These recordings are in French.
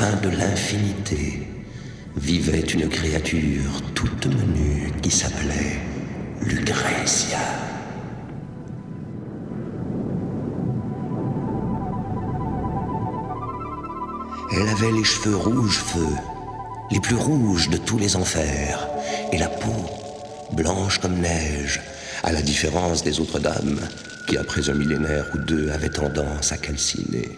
confins de l'infinité, vivait une créature toute menue qui s'appelait Lucrezia. Elle avait les cheveux rouge feu, les plus rouges de tous les enfers, et la peau blanche comme neige, à la différence des autres dames qui, après un millénaire ou deux, avaient tendance à calciner.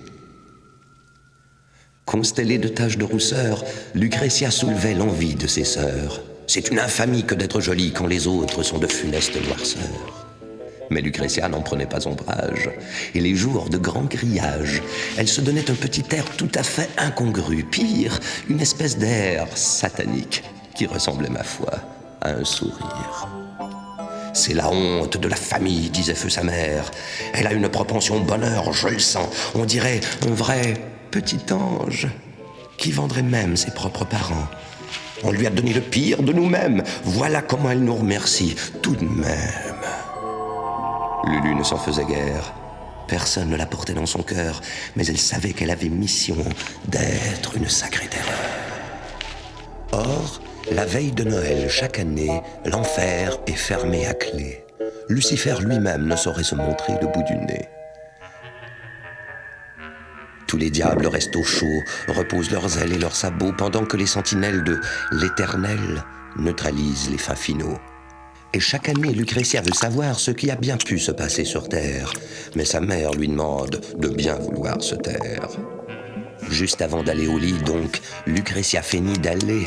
Constellée de taches de rousseur, Lucrezia soulevait l'envie de ses sœurs. C'est une infamie que d'être jolie quand les autres sont de funestes noirceurs. Mais Lucrezia n'en prenait pas ombrage, et les jours de grands grillages, elle se donnait un petit air tout à fait incongru, pire, une espèce d'air satanique qui ressemblait, ma foi, à un sourire. C'est la honte de la famille, disait feu sa mère. Elle a une propension au bonheur, je le sens. On dirait un vrai petit ange qui vendrait même ses propres parents. On lui a donné le pire de nous-mêmes. Voilà comment elle nous remercie, tout de même. Lulu ne s'en faisait guère. Personne ne la portait dans son cœur, mais elle savait qu'elle avait mission d'être une sacrée terreur. Or, la veille de Noël, chaque année, l'enfer est fermé à clé. Lucifer lui-même ne saurait se montrer le bout du nez. Tous les diables restent au chaud, reposent leurs ailes et leurs sabots, pendant que les sentinelles de l'Éternel neutralisent les fins finaux. Et chaque année, Lucrezia veut savoir ce qui a bien pu se passer sur Terre, mais sa mère lui demande de bien vouloir se taire. Juste avant d'aller au lit, donc, Lucrezia feignit d'aller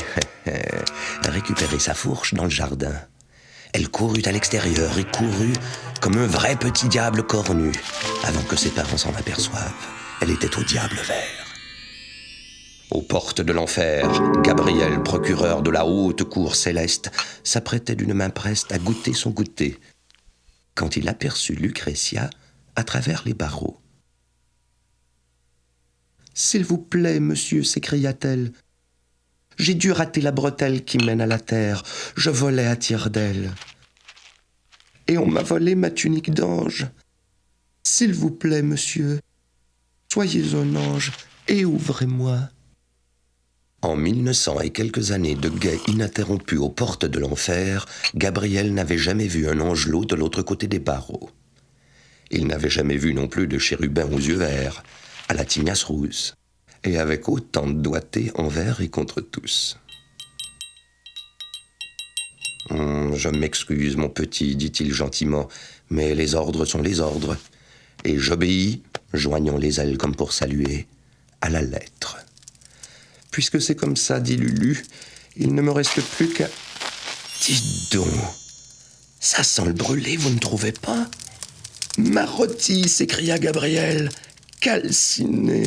récupérer sa fourche dans le jardin. Elle courut à l'extérieur et courut comme un vrai petit diable cornu. Avant que ses parents s'en aperçoivent, elle était au diable vert. Aux portes de l'enfer, Gabriel, procureur de la haute cour céleste, s'apprêtait d'une main preste à goûter son goûter, quand il aperçut Lucrezia à travers les barreaux. « S'il vous plaît, monsieur, s'écria-t-elle, j'ai dû rater la bretelle qui mène à la terre, je volais à tire-d'aile. Et on m'a volé ma tunique d'ange. S'il vous plaît, monsieur, soyez un ange et ouvrez-moi. » En 1900 et quelques années de guet ininterrompu aux portes de l'enfer, Gabriel n'avait jamais vu un angelot de l'autre côté des barreaux. Il n'avait jamais vu non plus de chérubin aux yeux verts, à la tignasse rousse, et avec autant de doigté envers et contre tous. « Je m'excuse, mon petit, dit-il gentiment, mais les ordres sont les ordres, et j'obéis, joignant les ailes comme pour saluer, à la lettre. » Puisque c'est comme ça, dit Lulu, il ne me reste plus qu'à... Dites donc, ça sent le brûlé, vous ne trouvez pas? Marotti, s'écria Gabriel, calciné.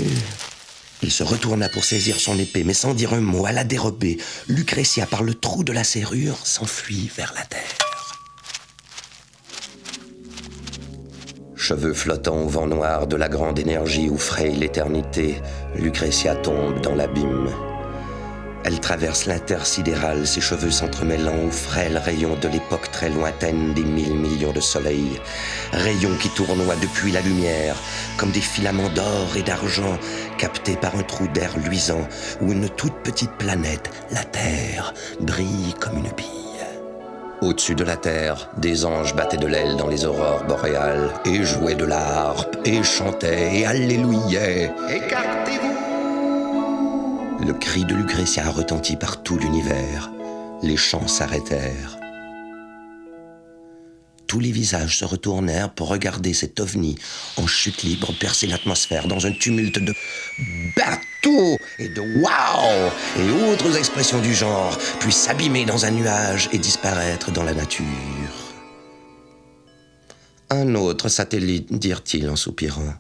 Il se retourna pour saisir son épée, mais sans dire un mot, à la dérobée, Lucrezia, par le trou de la serrure, s'enfuit vers la terre. Cheveux flottants au vent noir de la grande énergie où fraye l'éternité, Lucrezia tombe dans l'abîme. Elle traverse l'intersidéral, ses cheveux s'entremêlant aux frêles rayons de l'époque très lointaine des 1000 millions de soleils. Rayons qui tournoient depuis la lumière, comme des filaments d'or et d'argent, captés par un trou d'air luisant, où une toute petite planète, la Terre, brille comme une bille. Au-dessus de la terre, des anges battaient de l'aile dans les aurores boréales, et jouaient de la harpe, et chantaient, et alléluiaient. Écartez-vous! Le cri de Lucrezia retentit par tout l'univers. Les chants s'arrêtèrent. Tous les visages se retournèrent pour regarder cet ovni en chute libre percer l'atmosphère dans un tumulte de bateaux et de waouh et autres expressions du genre, puis s'abîmer dans un nuage et disparaître dans la nature. Un autre satellite, dirent-ils en soupirant.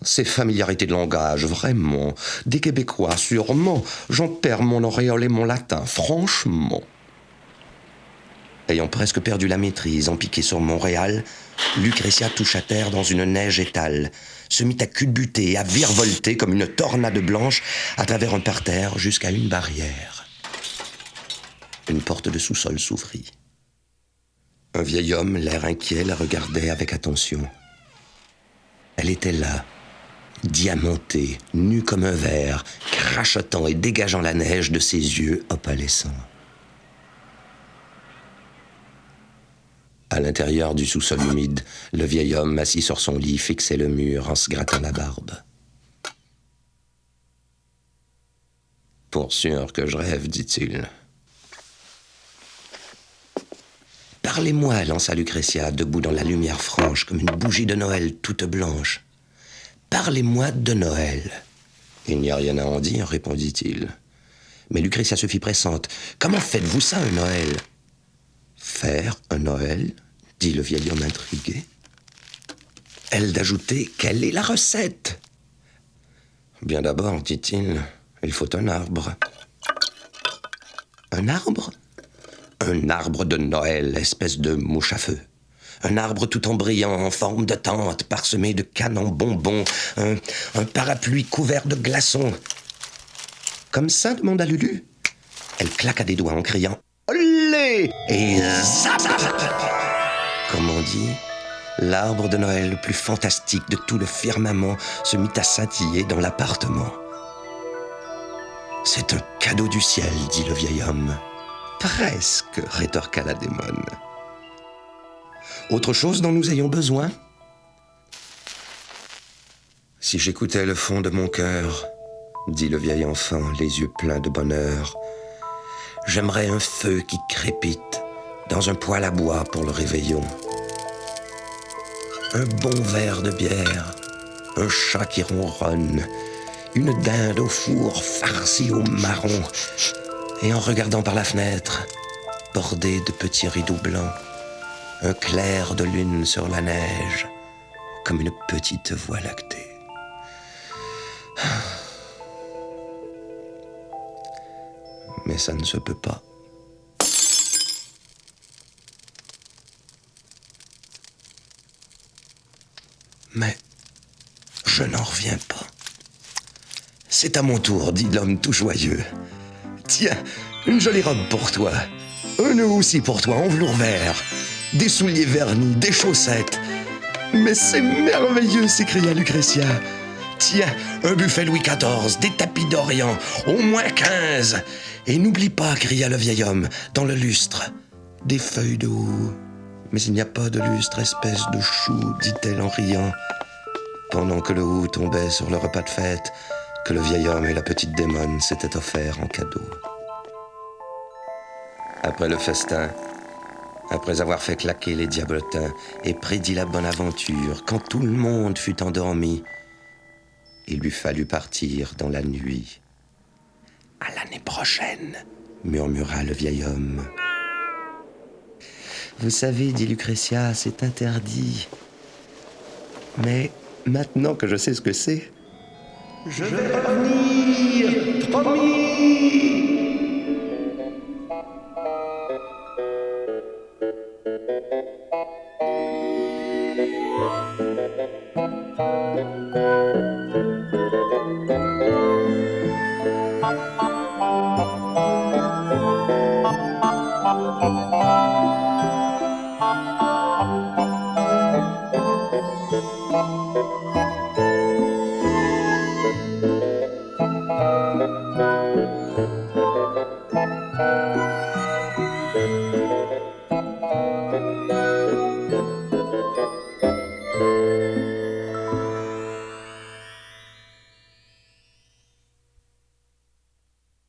Ces familiarités de langage, vraiment. Des Québécois, sûrement. J'en perds mon auréole et mon latin, franchement. Ayant presque perdu la maîtrise, empiquée sur Montréal, Lucrezia toucha terre dans une neige étale, se mit à culbuter et à virevolter comme une tornade blanche à travers un parterre jusqu'à une barrière. Une porte de sous-sol s'ouvrit. Un vieil homme, l'air inquiet, la regardait avec attention. Elle était là, diamanté, nu comme un verre, crachotant et dégageant la neige de ses yeux opalescents. À l'intérieur du sous-sol humide, le vieil homme assis sur son lit fixait le mur en se grattant la barbe. « Pour sûr que je rêve, dit-il. »« Parlez-moi, lança Lucrezia, debout dans la lumière franche, comme une bougie de Noël toute blanche. Parlez-moi de Noël. »« Il n'y a rien à en dire, répondit-il. » Mais Lucrezia se fit pressante. « Comment faites-vous ça, un Noël ?»« Faire un Noël ?» dit le vieil homme intrigué. Elle d'ajouter « Quelle est la recette ?» Bien d'abord, dit-il, il faut un arbre. Un arbre ? Un arbre de Noël, espèce de mouche à feu. Un arbre tout en brillant, en forme de tente, parsemé de cannes en bonbons. Un parapluie couvert de glaçons. Comme ça, demanda Lulu. Elle claqua des doigts en criant « Olé !» Et zap, zap, zap. Comme on dit, l'arbre de Noël le plus fantastique de tout le firmament se mit à scintiller dans l'appartement. « C'est un cadeau du ciel, dit le vieil homme. »« Presque, rétorqua la démone. »« Autre chose dont nous ayons besoin ?»« Si j'écoutais le fond de mon cœur, dit le vieil enfant, les yeux pleins de bonheur, j'aimerais un feu qui crépite dans un poêle à bois pour le réveillon. Un bon verre de bière, un chat qui ronronne, une dinde au four farcie au marron, et en regardant par la fenêtre, bordée de petits rideaux blancs, un clair de lune sur la neige, comme une petite voie lactée. Mais ça ne se peut pas. Mais je n'en reviens pas. C'est à mon tour, dit l'homme tout joyeux. Tiens, une jolie robe pour toi. Un nœud aussi pour toi, en velours vert. Des souliers vernis, des chaussettes. Mais c'est merveilleux, s'écria Lucrezia. Tiens, un buffet Louis XIV, des tapis d'Orient, au moins 15. Et n'oublie pas, cria le vieil homme, dans le lustre, des feuilles de houx. Mais il n'y a pas de lustre, espèce de chou, dit-elle en riant, pendant que le houx tombait sur le repas de fête que le vieil homme et la petite démone s'étaient offerts en cadeau. Après le festin, après avoir fait claquer les diablotins et prédit la bonne aventure, quand tout le monde fut endormi, il lui fallut partir dans la nuit. « À l'année prochaine », murmura le vieil homme. « Vous savez, dit Lucrezia, c'est interdit. Mais maintenant que je sais ce que c'est, je vais revenir, promis !»